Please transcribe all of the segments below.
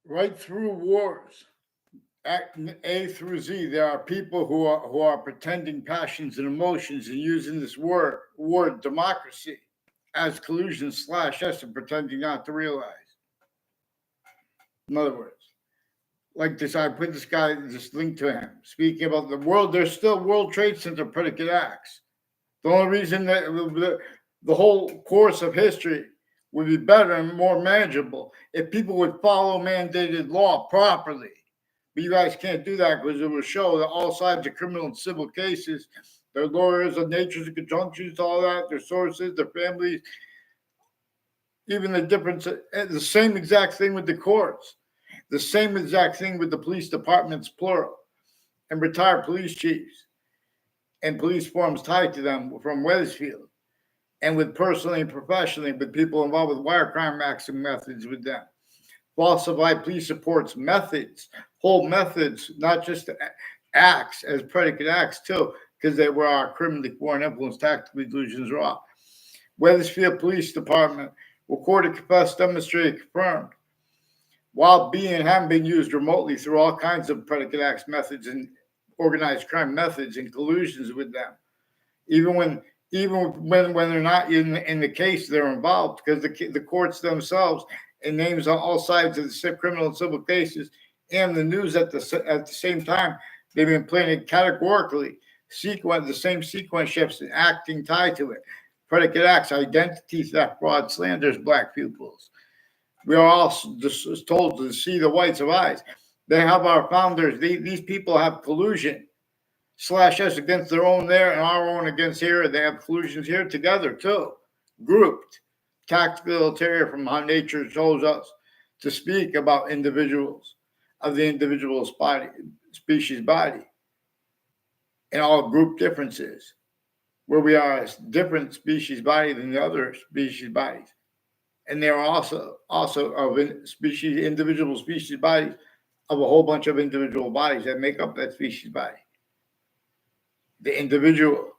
right through wars, A through Z, there are people who are pretending passions and emotions and using this word democracy as collusion slash S and pretending not to realize. In other words, like this, I put this link to him speaking about the world. There's still World Trade Center predicate acts. The only reason that the whole course of history would be better and more manageable if people would follow mandated law properly. But you guys can't do that because it will show that all sides of criminal and civil cases, their lawyers, their natures and conjunctions, all that, their sources, their families, even the difference, the same exact thing with the courts, the same exact thing with the police departments, plural, and retired police chiefs and police forms tied to them from Wethersfield, and with personally and professionally with people involved with wire crime maximum methods with them. Falsified police reports methods, whole methods, not just acts as predicate acts too, because they were our criminally foreign influence, tactically delusions raw. Wethersfield Police Department recorded, confessed, demonstrated, confirmed, while being and having been used remotely through all kinds of predicate acts methods and organized crime methods and collusions with them, even when they're not in the case they're involved, because the courts themselves and names on all sides of the criminal and civil cases and the news at the same time, they've been planning categorically the same sequence shifts and acting tied to it. Predicate acts, identity theft, fraud, slanders, black pupils. We are all told to see the whites of eyes. They have our founders. These people have collusion slash us against their own there and our own against here. They have collusions here together too, grouped. Tactical ulterior from how nature chose us to speak about individuals of the individual's body, species body, and all group differences, where we are a different species body than the other species bodies. And they are also of individual species bodies of a whole bunch of individual bodies that make up that species body. The individual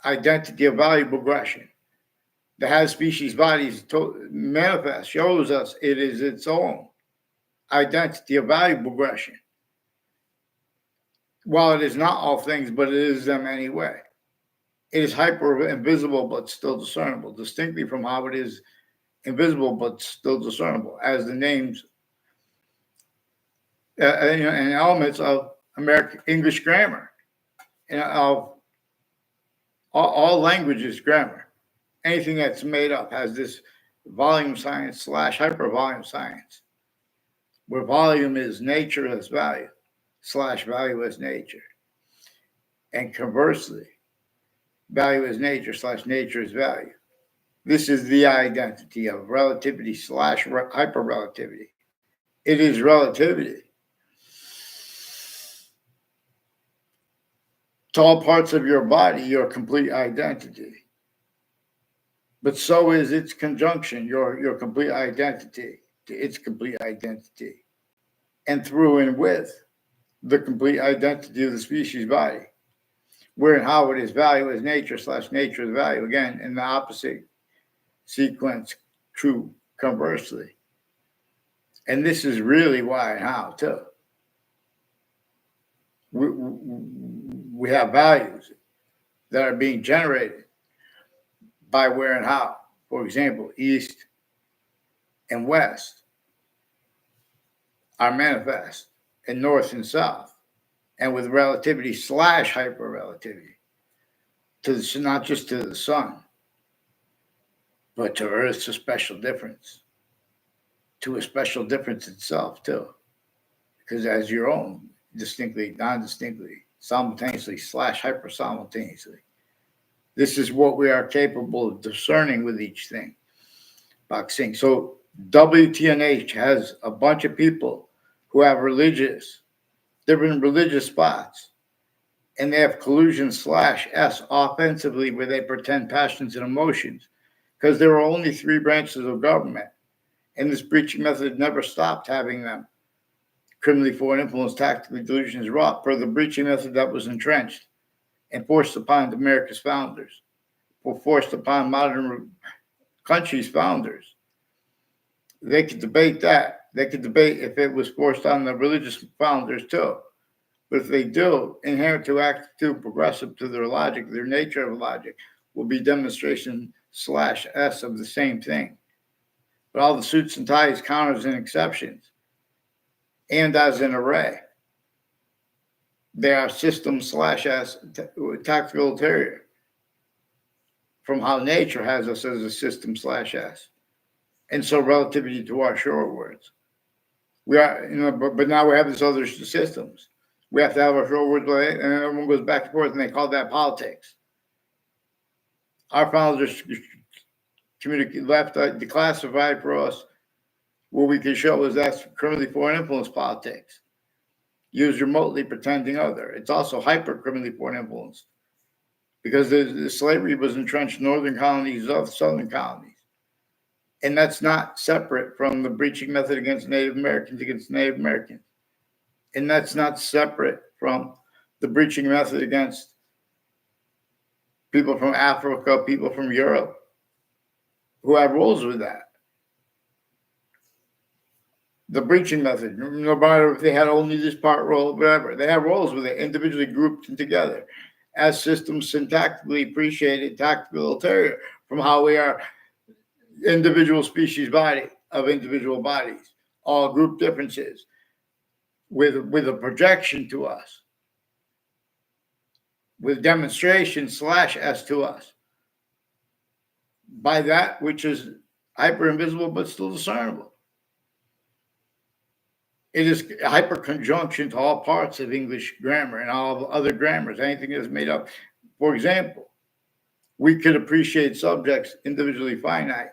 identity of value progression that has species bodies manifest, shows us it is its own identity of value progression. While it is not all things, but it is them anyway. It is hyper invisible, but still discernible, distinctly from how it is invisible, but still discernible, as the names and elements of American English grammar, and of all languages grammar. Anything that's made up has this volume science slash hypervolume science, where volume is nature as value slash value as nature. And conversely, value is nature slash nature is value. This is the identity of relativity slash hyperrelativity. It is relativity to all parts of your body, your complete identity. But so is its conjunction, your complete identity, to its complete identity. And through and with the complete identity of the species body, where and how it is value as nature slash nature is value, again, in the opposite sequence, true conversely. And this is really why and how, too. We have values that are being generated by where and how. For example, east and west are manifest, and north and south, and with relativity slash hyperrelativity, not just to the sun, but to Earth's a special difference, to a special difference itself too, because as your own, distinctly, non-distinctly, simultaneously slash hyper simultaneously. This is what we are capable of discerning with each thing. Boxing. So WTNH has a bunch of people who have different religious spots, and they have collusion slash S offensively, where they pretend passions and emotions, because there are only 3 branches of government, and this breaching method never stopped having them. Criminally foreign influence, tactically delusions wrought per the breaching method that was entrenched and forced upon America's founders, or forced upon modern countries' founders. They could debate that. They could debate if it was forced on the religious founders too. But if they do, inherent to act to progressive to their logic, their nature of logic will be demonstration /s of the same thing. But all the suits and ties, counters, and exceptions, and as an array, they are system /s tactical ulterior from how nature has us as a system /s. And so relativity to our short words. We are, but now we have these other systems. We have to have our short words, and everyone goes back and forth, and they call that politics. Our founders left declassified for us. What we can show is that's criminally foreign influence politics, used remotely pretending other. It's also hyper criminally foreign influence because the slavery was entrenched in northern colonies of southern colonies. And that's not separate from the breaching method against Native Americans. And that's not separate from the breaching method against people from Africa, people from Europe, who have roles with that. The breaching method, no matter if they had only this part role, whatever, they have roles with it, individually grouped and together as systems syntactically appreciated tactical ulterior from how we are individual species body of individual bodies, all group differences with a projection to us, with demonstration /s to us by that which is hyper invisible but still discernible. It is hyperconjunction to all parts of English grammar and all other grammars, anything that's made up. For example, we could appreciate subjects individually finite,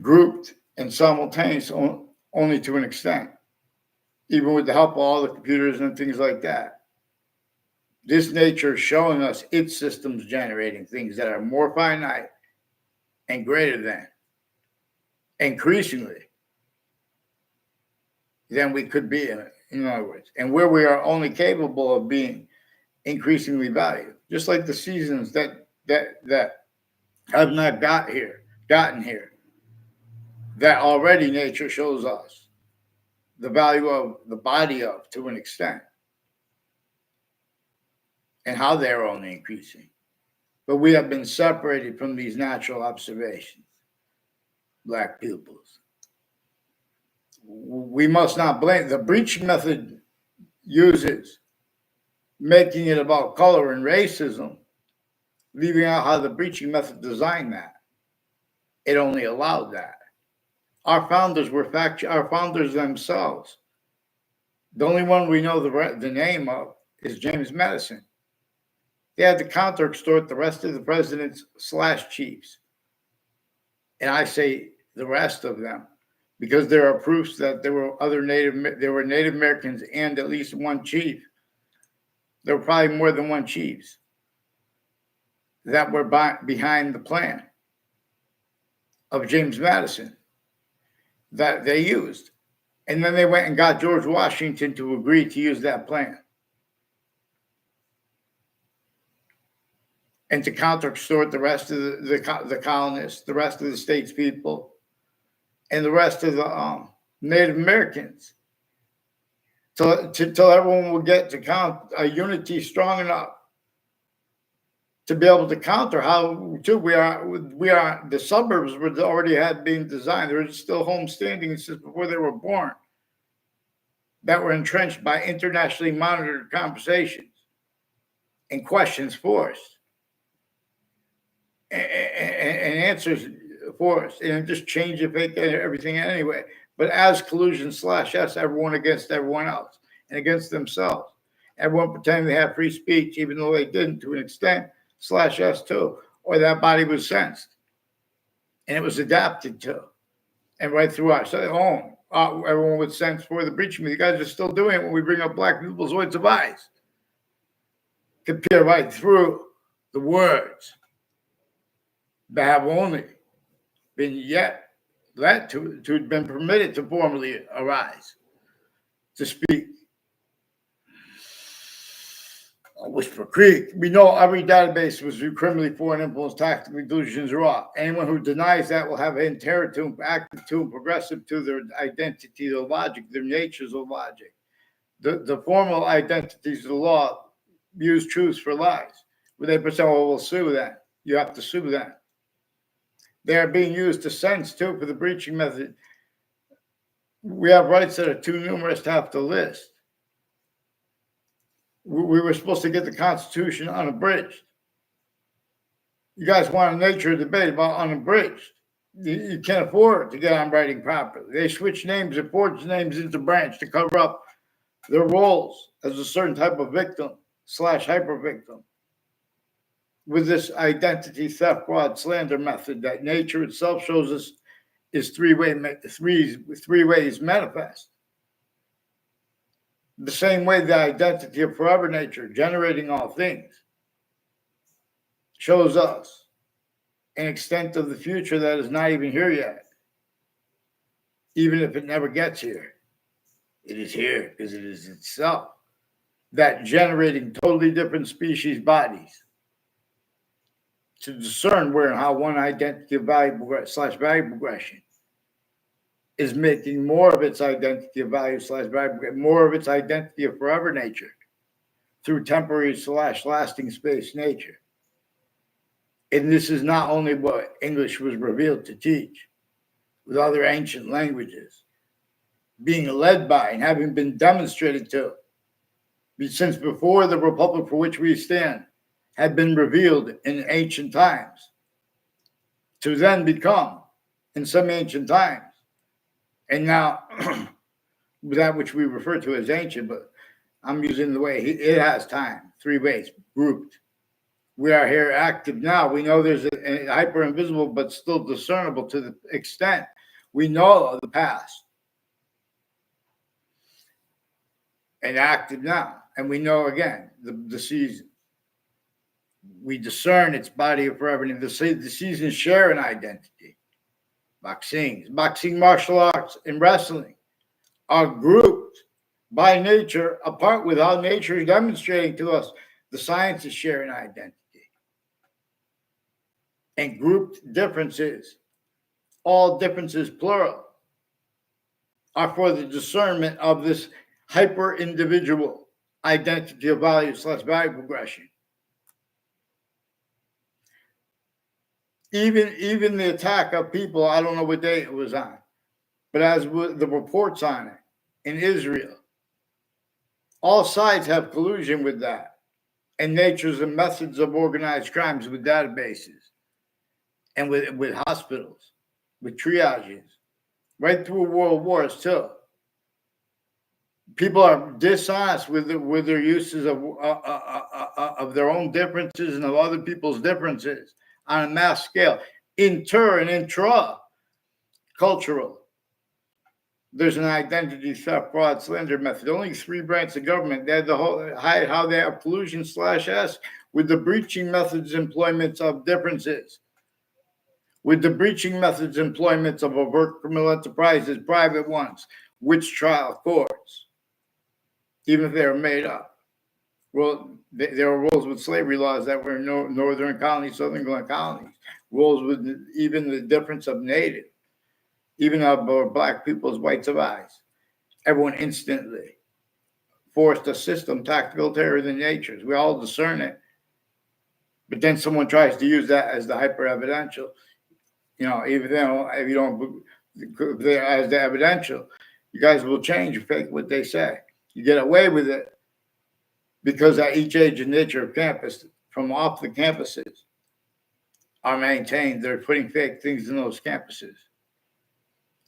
grouped and simultaneous only to an extent, even with the help of all the computers and things like that. This nature is showing us its systems generating things that are more finite and greater than, increasingly, than we could be in other words, and where we are only capable of being increasingly valued, just like the seasons that have not gotten here, that already nature shows us the value of the body of to an extent, and how they're only increasing. But we have been separated from these natural observations, Black pupils. We must not blame. The breaching method uses making it about color and racism, leaving out how the breaching method designed that. It only allowed that. Our founders were our founders themselves. The only one we know the name of is James Madison. They had to counter-extort the rest of the presidents /chiefs. And I say the rest of them, because there are proofs that there were Native Americans and at least one chief. There were probably more than one chiefs that were behind the plan of James Madison that they used. And then they went and got George Washington to agree to use that plan and to counter-extort the rest of the colonists, the rest of the state's people, and the rest of the Native Americans, till everyone will get to count a unity strong enough to be able to counter how too we are the suburbs were already had been designed. There were still homestanding since before they were born that were entrenched by internationally monitored conversations and questions forced and answers forced, and just change everything anyway. But as collusion /s, everyone against everyone else and against themselves. Everyone pretending they have free speech, even though they didn't to an extent, /s too, or that body was sensed and it was adapted to. And right through our own, everyone would sense for the breaching. You guys are still doing it when we bring up Black people's words of eyes. Compare right through the words that have only been yet led to been permitted to formally arise, to speak. Whisper Creek. We know every database was criminally foreign influence, tactically delusions raw. Anyone who denies that will have inherent to, active to, and progressive to their identity, their logic, their natures of logic. The formal identities of the law use truths for lies. Where they say, "Oh, we'll sue that." You have to sue that. They are being used to sentence too for the breaching method. We have rights that are too numerous to have to list. We were supposed to get the Constitution unabridged. You guys want a nature debate about unabridged. You can't afford to get on writing properly. They switch names and forge names into branch to cover up their roles as a certain type of victim / hyper victim. With this identity theft, fraud, slander method that nature itself shows us is three ways manifest. The same way the identity of forever nature, generating all things, shows us an extent of the future that is not even here yet. Even if it never gets here, it is here because it is itself. That generating totally different species bodies to discern where and how one identity of value / value progression is making more of its identity of value / value, more of its identity of forever nature through temporary / lasting space nature. And this is not only what English was revealed to teach with other ancient languages, being led by and having been demonstrated to since before the republic for which we stand had been revealed in ancient times, to then become in some ancient times. And now, that which we refer to as ancient, but I'm using the way it has time, 3 ways, grouped. We are here active now. We know there's a hyper invisible, but still discernible to the extent we know the past. And active now. And we know again the season. We discern its body of forever. And the seasons share an identity. Boxing, martial arts, and wrestling are grouped by nature apart with how nature is demonstrating to us the sciences share an identity. And grouped differences, all differences plural, are for the discernment of this hyper individual identity of value / value progression. Even the attack of people, I don't know what day it was on, but as the reports on it in Israel, all sides have collusion with that, and natures and methods of organized crimes with databases, and with hospitals, with triages, right through world wars too. People are dishonest with their uses of their own differences and of other people's differences on a mass scale, inter and intra-cultural. There's an identity theft, fraud, slander method. Only 3 branches of government. They had the whole how they have collusion /s with the breaching methods, employments of differences. With the breaching methods, employments of overt criminal enterprises, private ones, witch trial courts, even if they were made up. Well, there were rules with slavery laws that were northern colonies, southern colonies. Rules with even the difference of native, even of black people's whites of eyes. Everyone instantly forced a system, tactical terror than nature's. We all discern it. But then someone tries to use that as the hyper evidential. Even though if you don't as the evidential, you guys will change or fake what they say. You get away with it because at each age and nature of campus, from off the campuses, are maintained. They're putting fake things in those campuses,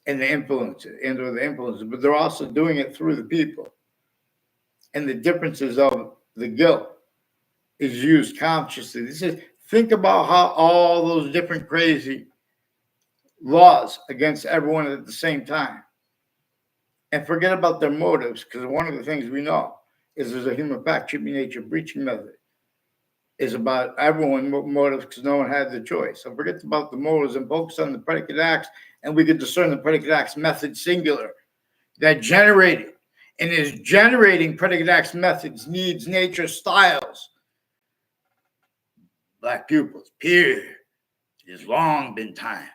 and the influences, but they're also doing it through the people. And the differences of the guilt is used consciously. Think about how all those different crazy laws against everyone at the same time. And forget about their motives, because one of the things we know is there's a human fact, tripping nature, breaching method is about everyone's motives because no one had the choice. So forget about the motives and focus on the predicate acts, and we could discern the predicate acts method singular that generated and is generating predicate acts, methods, needs, nature, styles. Black pupils, period. It has long been time.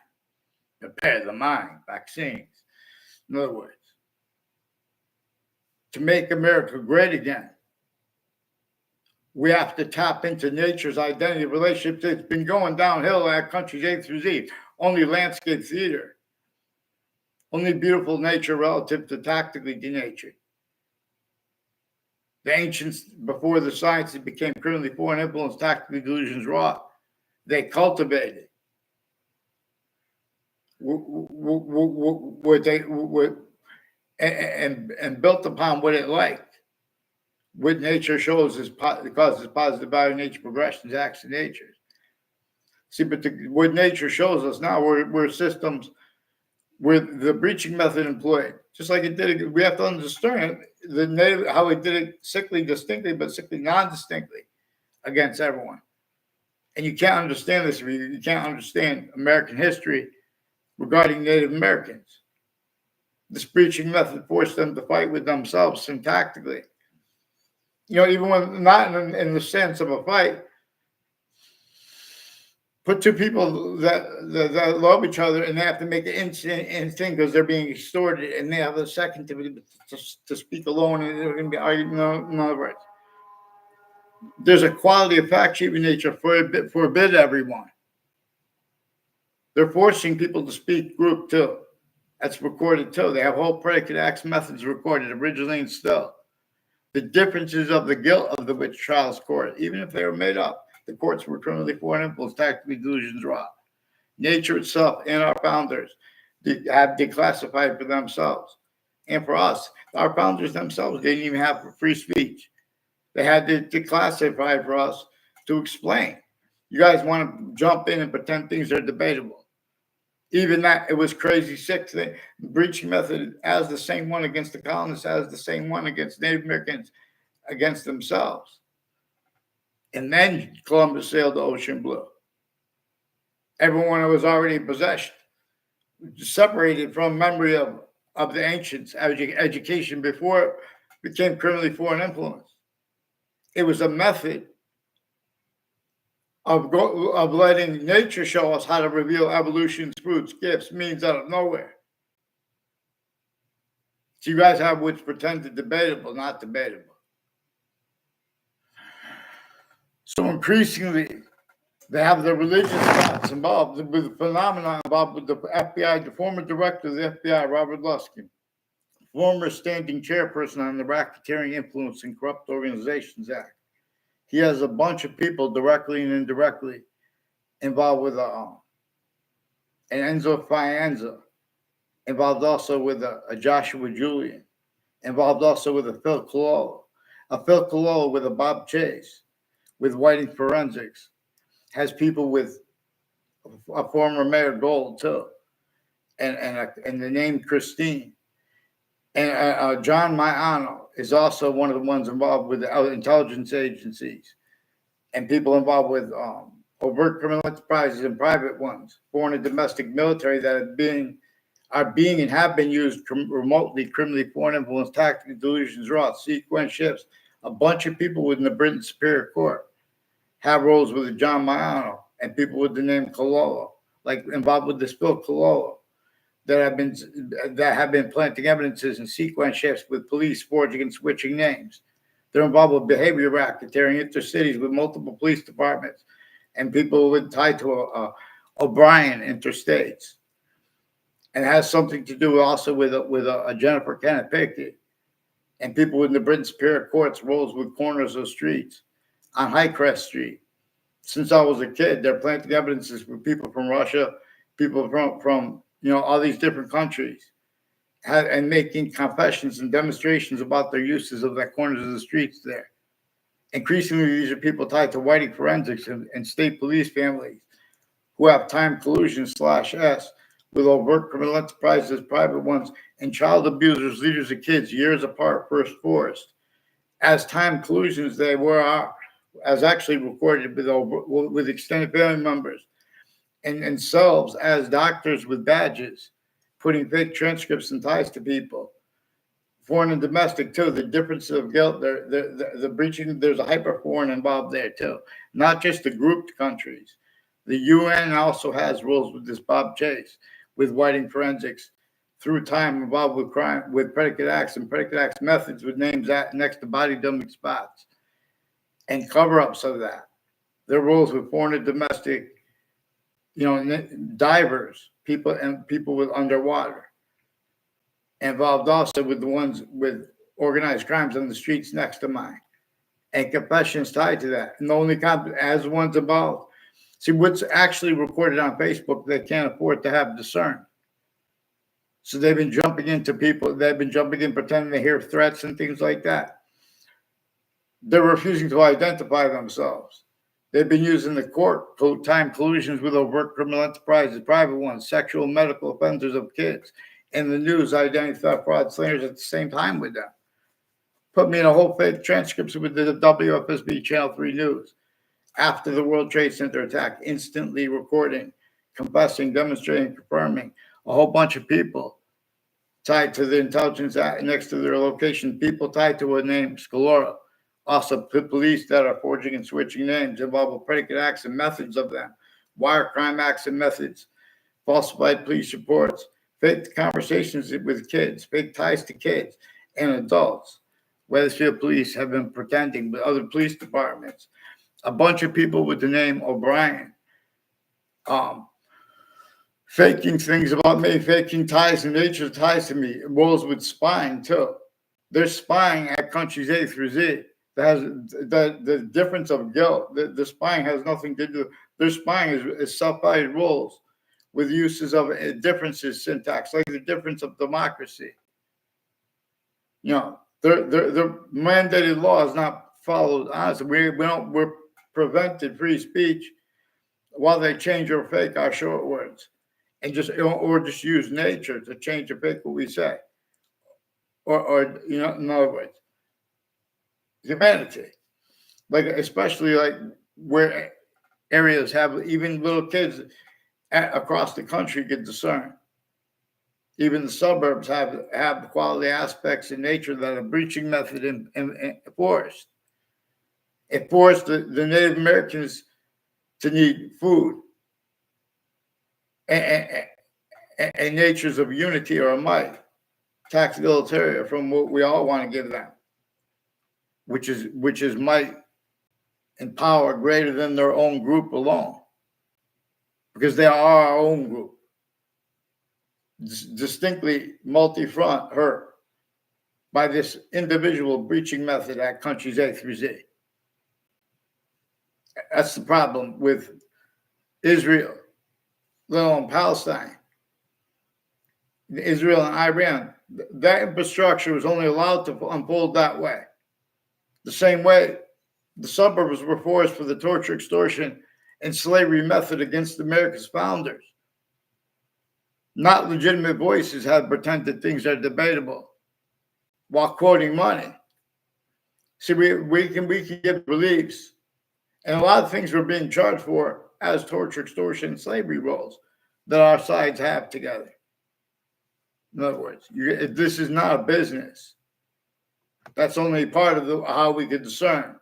Prepare the mind, vaccines. In other words, to make America great again, we have to tap into nature's identity relationship that's been going downhill at countries A through Z. Only landscape theater. Only beautiful nature relative to tactically denatured. The ancients, before the sciences became criminally foreign influence, tactically delusions wrought. They cultivated what they and built upon what it liked. What nature shows is causes positive value, nature progressions, acts of nature. See, but what nature shows us now, we're systems where the breaching method employed, just like it did. We have to understand the native how it did it sickly distinctly, but sickly non-distinctly against everyone. And you can't understand this if you can't understand American history regarding Native Americans. This breaching method forced them to fight with themselves syntactically. You know, even when not in the sense of a fight, put two people that love each other and they have to make an instant thing because they're being extorted and they have a second to speak alone and they're going to be arguing. In other words, there's a quality of fact-sheet nature forbid everyone. They're forcing people to speak group too. That's recorded too. They have whole predicate acts methods recorded originally and still. The differences of the guilt of the witch trials court, even if they were made up, the courts were criminally foreign influence, tactically delusions wrought. Nature itself and our founders have declassified for themselves. And for us, our founders themselves didn't even have free speech. They had to declassify for us to explain. You guys want to jump in and pretend things are debatable. Even that, it was crazy sick thing. The breaching method as the same one against the colonists, as the same one against Native Americans, against themselves. And then Columbus sailed the ocean blue. Everyone was already in possession, separated from memory of the ancients, education before it became criminally foreign influence. It was a method of letting nature show us how to reveal evolution's fruits, gifts, means out of nowhere. So you guys have what's pretended debatable, not debatable. So increasingly, they have the religious thoughts involved with the phenomenon involved with the FBI, the former director of the FBI, Robert Luskin, former standing chairperson on the Racketeering Influence and Corrupt Organizations Act. He has a bunch of people directly and indirectly involved with and Enzo Fianza, involved also with a Joshua Julian, involved also with a Phil Cololo with a Bob Chase, with Whiting Forensics, has people with a former Mayor Gold too, and the name Christine, and John Maiano is also one of the ones involved with the intelligence agencies, and people involved with overt criminal enterprises and private ones, foreign and domestic military that are being and have been used remotely, criminally foreign influence, tactical delusions, wrought, sequence shifts. A bunch of people within the Britain Superior Court have roles with John Maiano and people with the name Cololo, like involved with this Bill Cololo, that have been planting evidences and sequence shifts with police forging and switching names. They're involved with behavior racketeering, intercities with multiple police departments, and people tied to O'Brien interstates. And it has something to do also with a Jennifer Kenneth Pickett and people in the Britain Superior Court's roles with corners of streets on Highcrest Street. Since I was a kid, they're planting evidences with people from Russia, people from all these different countries, and making confessions and demonstrations about their uses of that corners of the streets there. Increasingly, these are people tied to Whiting Forensics and state police families who have time collusion/S with overt criminal enterprises, private ones, and child abusers, leaders of kids, years apart, first forced. As time collusions, they were, as actually recorded with extended family members, and themselves as doctors with badges, putting fake transcripts and ties to people foreign and domestic too. The difference of guilt, the breaching, there's a hyper foreign involved there too. Not just the grouped countries. The UN also has rules with this Bob Chase, with whiting forensics through time involved with crime, with predicate acts and predicate acts methods with names next to body dumping spots and cover-ups of that. There are rules with foreign and domestic, divers, people with underwater. Involved also with the ones with organized crimes on the streets next to mine, and confessions tied to that. And the only as ones involved. See, what's actually recorded on Facebook, they can't afford to have Discern. So they've been jumping into people. They've been jumping in, pretending to hear threats and things like that. They're refusing to identify themselves. They've been using the court time collusions with overt criminal enterprises, private ones, sexual medical offenders of kids, and the news, identity theft, fraud, slanders at the same time with them. Put me in a whole fake transcripts with the WFSB Channel 3 News after the World Trade Center attack, instantly recording, confessing, demonstrating, confirming a whole bunch of people tied to the intelligence act next to their location, people tied to a name, Scalora. Also, police that are forging and switching names, involved with predicate acts and methods of them, wire crime acts and methods, falsified police reports, fake conversations with kids, fake ties to kids and adults. Wethersfield police have been pretending with other police departments. A bunch of people with the name O'Brien, faking things about me, faking ties and nature ties to me, roles with spying too. They're spying at countries A through Z. That has the difference of guilt. The spying has nothing to do. Their spying is self-valing roles with uses of differences, syntax, like the difference of democracy. Their mandated law is not followed. Honestly, we're prevented free speech while they change or fake our short words, and just use nature to change or fake what we say, or in other words, humanity, like especially like where areas have even little kids across the country get Discern. Even the suburbs have quality aspects in nature that a breaching method enforced. It forced the Native Americans to need food and natures of unity or a might, tax egalitarian from what we all want to give them, which is might and power greater than their own group alone, because they are our own group, distinctly multi-front hurt by this individual breaching method at countries A through Z. That's the problem with Israel, let alone Palestine. Israel and Iran, that infrastructure was only allowed to unfold that way. The same way the suburbs were forced for the torture, extortion, and slavery method against America's founders. Not legitimate voices have pretended things are debatable while quoting money. See, we can get beliefs, and a lot of things we're being charged for as torture, extortion, and slavery roles that our sides have together. In other words, this is not a business. That's only part of how we can discern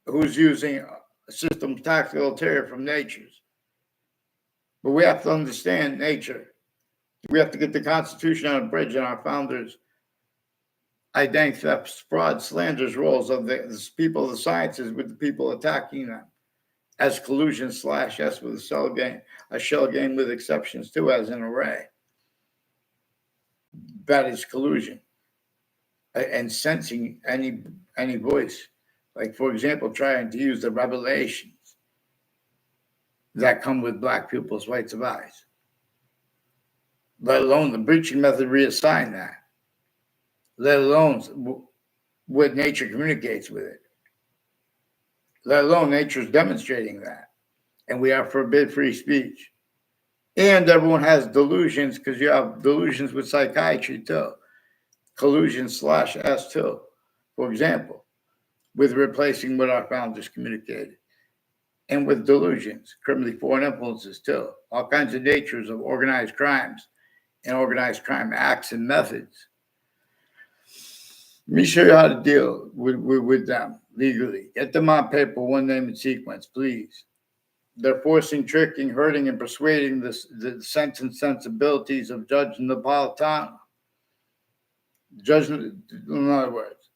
who's using a system of tax egalitarian from nature's. But we have to understand nature. We have to get the Constitution on a bridge and our founders' identity thefts, fraud, slanders, roles of the people of the sciences with the people attacking them as collusion / S with a shell game with exceptions too, as an array. That is collusion. And censoring any voice. Like, for example, trying to use the revelations that come with Black people's rights of eyes. Let alone the breaching method reassign that. Let alone what nature communicates with it. Let alone nature's demonstrating that. And we have forbid free speech. And everyone has delusions, because you have delusions with psychiatry too. Collusion / S too, for example, with replacing what our founders communicated. And with delusions, criminally foreign influences too, all kinds of natures of organized crimes and organized crime acts and methods. Let me show you how to deal with them legally. Get them on paper, one name and sequence, please. They're forcing, tricking, hurting, and persuading the sense and sensibilities of Judge Napolitano. Judge, in other words,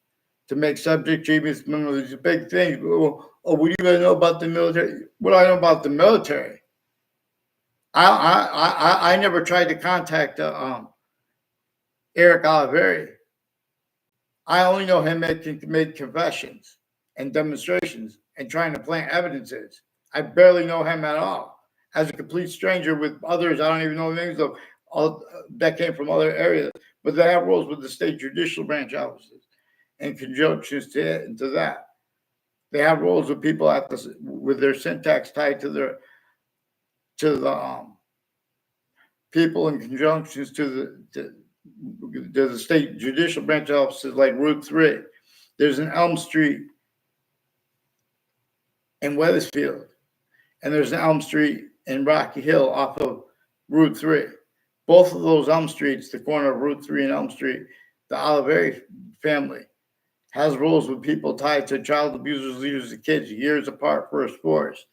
to make subject treatments, these big things. Oh, what do you guys know about the military? What do I know about the military? I never tried to contact Eric Oliveri. I only know him making confessions and demonstrations and trying to plant evidences. I barely know him at all. As a complete stranger with others, I don't even know the names of all that came from other areas. But they have roles with the state judicial branch offices in conjunctions to that. They have roles with people with their syntax tied to the people in conjunctions to the state judicial branch offices like Route 3. There's an Elm Street in Wethersfield, and there's an Elm Street in Rocky Hill off of Route 3. Both of those Elm Streets, the corner of Route 3 and Elm Street, the Oliveri family has roles with people tied to child abusers, leaders of kids, years apart, first forced,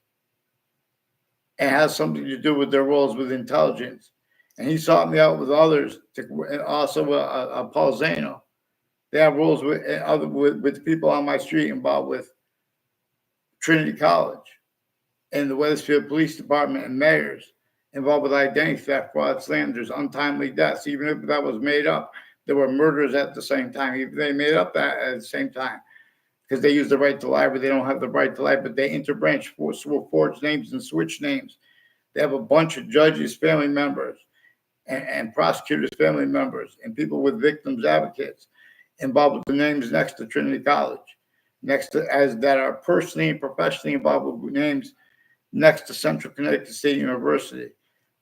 and has something to do with their roles with intelligence. And he sought me out with others, and also Paul Zano. They have roles with people on my street involved with Trinity College and the Wethersfield Police Department and mayors involved with identity theft, fraud, slanders, untimely deaths. Even if that was made up, there were murders at the same time. Even they made up that at the same time because they use the right to lie, but they don't have the right to lie. But they interbranch, forge names and switch names. They have a bunch of judges, family members, and prosecutors, family members, and people with victims advocates involved with the names next to Trinity College, next to as that are personally and professionally involved with names next to Central Connecticut State University,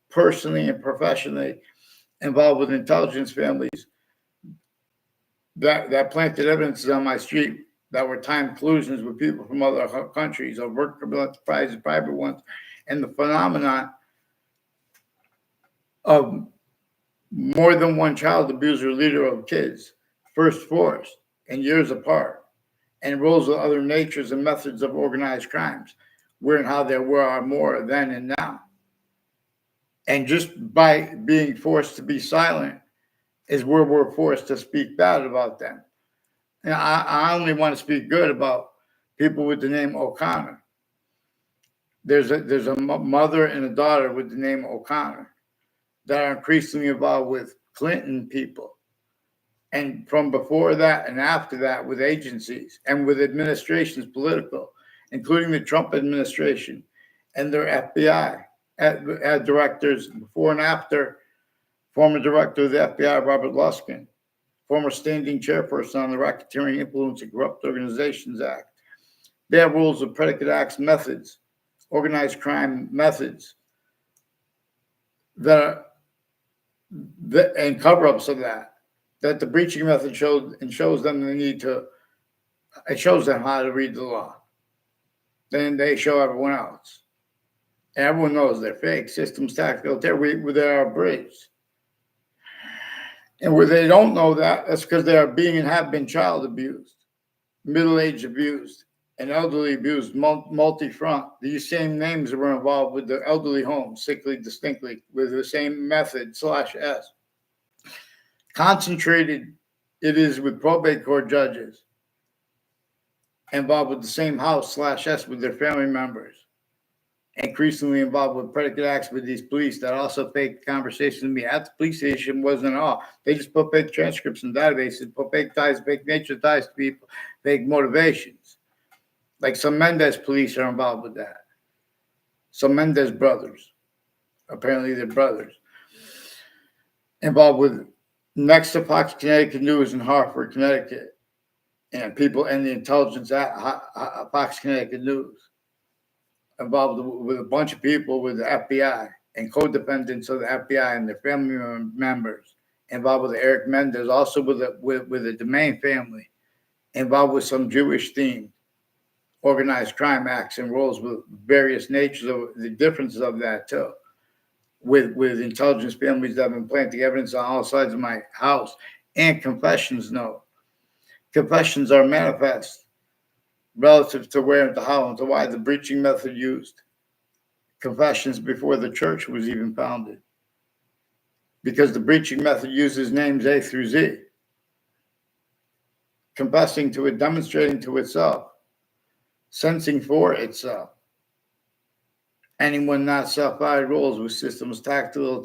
personally and professionally involved with intelligence families that planted evidences on my street that were timed collusions with people from other countries, of work criminal enterprises, private ones, and the phenomenon of more than one child abuser leader of kids, first forced and years apart, and roles of other natures and methods of organized crimes, where and how there are more then and now. And just by being forced to be silent is where we're forced to speak bad about them. And I only want to speak good about people with the name O'Connor. There's a mother and a daughter with the name O'Connor that are increasingly involved with Clinton people. And from before that and after that with agencies and with administrations political, including the Trump administration and their FBI directors before and after, former director of the FBI, Robert Luskin, former standing chairperson on the Racketeering Influence and Corrupt Organizations Act. They have rules of predicate acts methods, organized crime methods and cover-ups of that the breaching method shows them the need to, it shows them how to read the law. Then they show everyone else. And everyone knows they're fake. Systems, tactical, they're abridged. And where they don't know that, that's because they are being and have been child abused, middle-aged abused, and elderly abused, multi-front. These same names were involved with the elderly homes, sickly, distinctly, with the same method, /S. Concentrated, it is with probate court judges involved with the same house /S with their family members. Increasingly involved with predicate acts with these police that also fake conversations with me at the police station wasn't all. They just put fake transcripts in databases, put fake ties, fake nature ties to people, fake motivations. Like some Mendez police are involved with that. Some Mendez brothers, apparently they're brothers, involved with next to Fox Connecticut News in Hartford, Connecticut, and people in the intelligence at Fox Connecticut News. Involved with a bunch of people with the FBI and co-defendants of the FBI and their family members, involved with Eric Mendez, also with the Domain family, involved with some Jewish themed organized crime acts and roles with various natures of the differences of that too. with intelligence families that have been planting evidence on all sides of my house, and confessions. No, confessions are manifest relative to where and to how and to why the breaching method used. Confessions before the church was even founded, because the breaching method uses names A through Z, confessing to it, demonstrating to itself, sensing for itself. Anyone not self-valued roles with systems tactile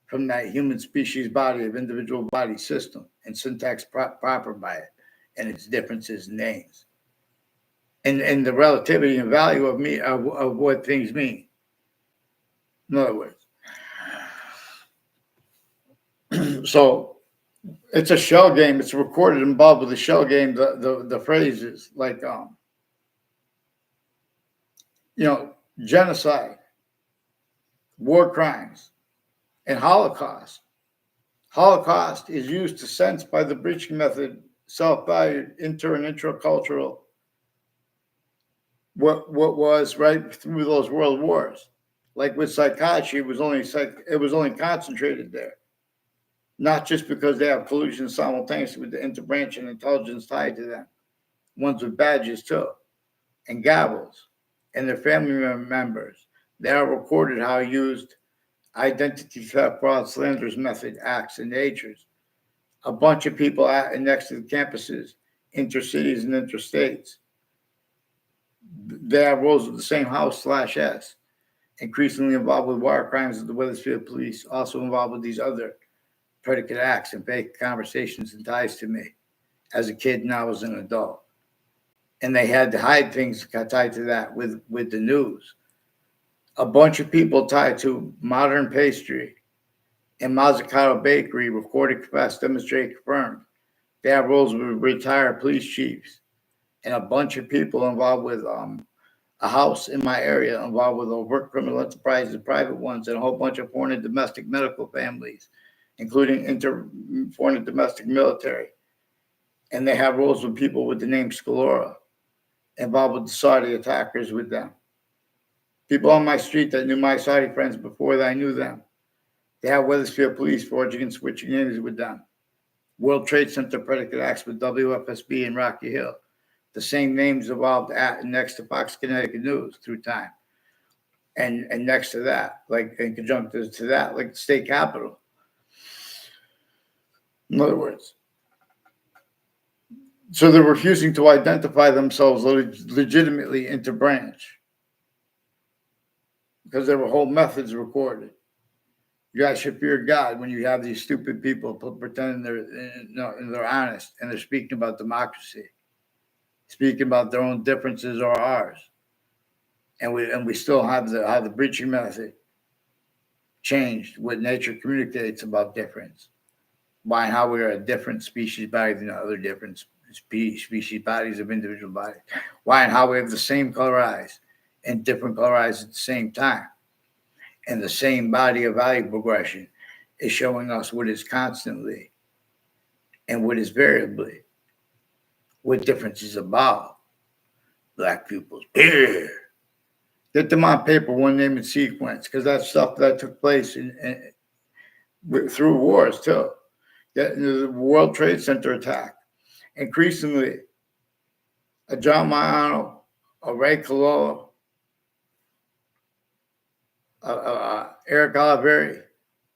from that human species body of individual body system and syntax proper by it and its differences in names and the relativity and value of what things mean. In other words, so it's a shell game. It's recorded involved with the shell game. The phrases like genocide, war crimes, and Holocaust. Holocaust is used to sense by the breaching method self-valued inter and intracultural what was right through those world wars. Like with psychiatry, it was only concentrated there. Not just because they have collusion simultaneously with the interbranch and intelligence tied to them. Ones with badges too, and gavels, and their family members. They are recorded how used identity theft, fraud, slanders method, acts, and natures. A bunch of people next to the campuses, intercities and interstates. They have roles with the same house /S, increasingly involved with wire crimes of the Wethersfield police, also involved with these other predicate acts and fake conversations and ties to me as a kid, now as an adult. And they had to hide things tied to that with the news. A bunch of people tied to Modern Pastry and Mazzucato Bakery recorded, confessed, demonstrated, confirmed. They have roles with retired police chiefs and a bunch of people involved with a house in my area involved with overt criminal enterprises, private ones, and a whole bunch of foreign and domestic medical families, including foreign and domestic military. And they have roles with people with the name Scalora, involved with the Saudi attackers with them. People on my street that knew my Saudi friends before I knew them. They have Wethersfield police forging and switching names with them. World Trade Center predicate acts with WFSB in Rocky Hill. The same names evolved at and next to Fox Connecticut News through time. And next to that, like in conjunction to that, like the state capitol. In other words, so they're refusing to identify themselves legitimately into branch because there were whole methods recorded. You guys should fear God when you have these stupid people pretending they're honest and they're speaking about democracy, speaking about their own differences or ours, and we still have how the breaching method changed what nature communicates about difference, why and how we are a different species body than other different species bodies of individual bodies, why and how we have the same color eyes and different color eyes at the same time, and the same body of value progression is showing us what is constantly and what is variably, what differences about Black pupils. Get them on paper, one name and sequence, because that's stuff that took place through wars too. The World Trade Center attack. Increasingly, a John Maiano, a Ray Collusion, Eric Oliveri,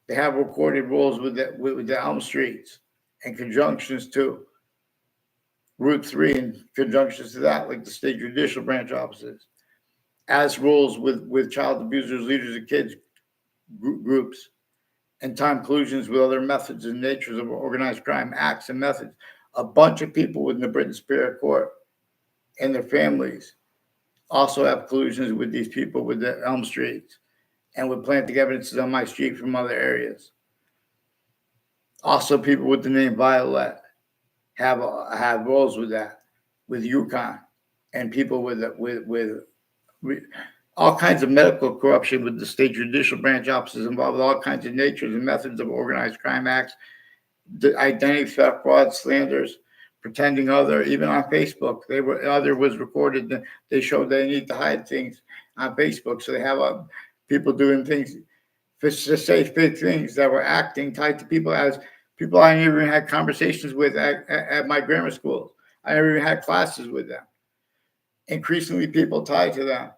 they have recorded roles with the Elm Streets and conjunctions to Route 3 and conjunctions to that, like the state judicial branch offices, as roles with child abusers, leaders of kids groups, and time collusions with other methods and natures of organized crime, acts and methods. A bunch of people within the Britain Superior Court and their families also have collusions with these people with the Elm Streets and with planting evidences on my street from other areas. Also, people with the name Violet have roles with that, with Yukon, and people with all kinds of medical corruption with the state judicial branch offices involved with all kinds of natures and methods of organized crime acts, the identity theft, fraud, slanders, pretending other, even on Facebook. Other was recorded. They showed they need to hide things on Facebook. So they have people doing things to say fake things that were acting tied to people as people I never even had conversations with at my grammar schools. I never even had classes with them. Increasingly, people tied to them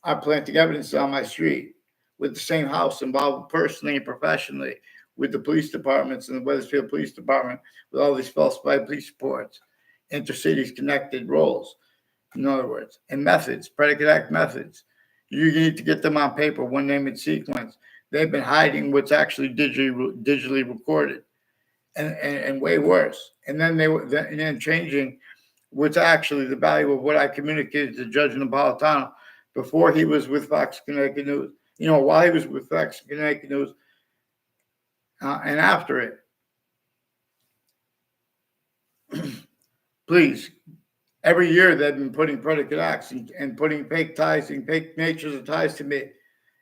are planting evidence on my street with the same house involved personally and professionally with the police departments and the Weathersfield Police Department with all these falsified police reports, intercities connected roles, in other words, and methods, predicate act methods. You need to get them on paper, one name and sequence. They've been hiding what's actually digitally recorded, and way worse. And then changing what's actually the value of what I communicated to Judge Napolitano before he was with Fox Connecticut News. While he was with Fox Connecticut News, and after it. Please, every year they've been putting predicate acts and putting fake ties and fake natures of ties to me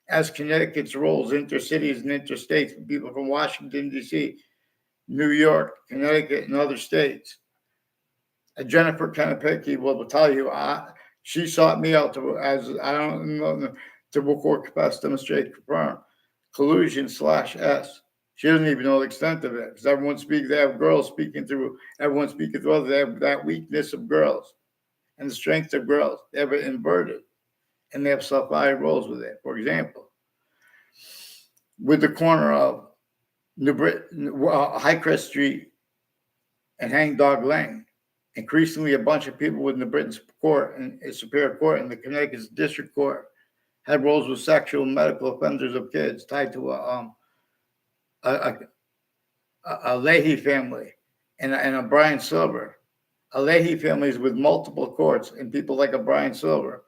as Connecticut's roles intercities and interstates for people from Washington, D.C., New York, Connecticut, and other states. Jennifer Kanapicki will tell you, she sought me out to record, confess, demonstrate, confirm, collusion/S. She doesn't even know the extent of it because everyone speaks. They have girls speaking through. Everyone speaking through others. They have that weakness of girls and the strength of girls. They have it inverted, and they have self-valing roles with it. For example, with the corner of Highcrest Street and Hangdog Lane, increasingly a bunch of people within the Britain's court and Superior Court and the Connecticut's District Court had roles with sexual and medical offenders of kids tied to a Leahy family and a Brian Silver. A Leahy family is with multiple courts and people like a Brian Silver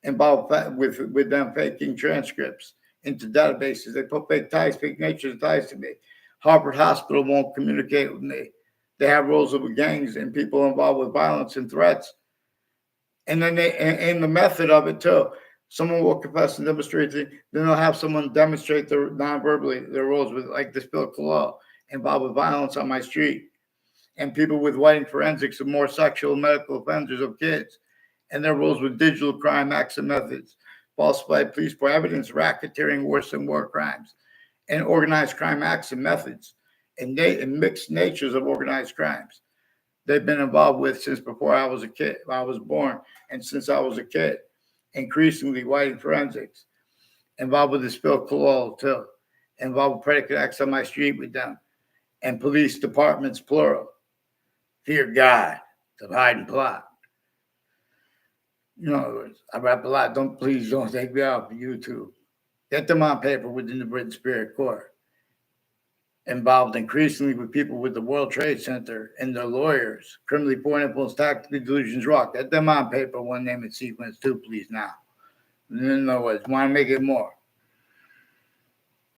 involved with them faking transcripts into databases. They put fake ties, fake natures ties to me. Harvard Hospital won't communicate with me. They have roles with gangs and people involved with violence and threats. And then and the method of it too. Someone will confess and demonstrate, then they'll have someone demonstrate their non-verbally their roles with, like this Bill Collusion, involved with violence on my street, and people with whiting forensics of more sexual and medical offenders of kids, and their roles with digital crime acts and methods, falsified police for evidence, racketeering, worse than war crimes, and organized crime acts and methods, and mixed natures of organized crimes. They've been involved with since before I was a kid, I was born, and since I was a kid. Increasingly whiting forensics, involved with the spill Collusion too, involved with predicate acts on my street with them, and police departments, plural. Fear God, to hide and plot. In other words, I rap a lot. Please don't take me off of YouTube. Get them on paper within the British Superior Court. Involved increasingly with people with the World Trade Center and their lawyers, criminally born influence, tactically delusions, rock. Get them on paper, one name and sequence too, please now. In other words, want to make it more.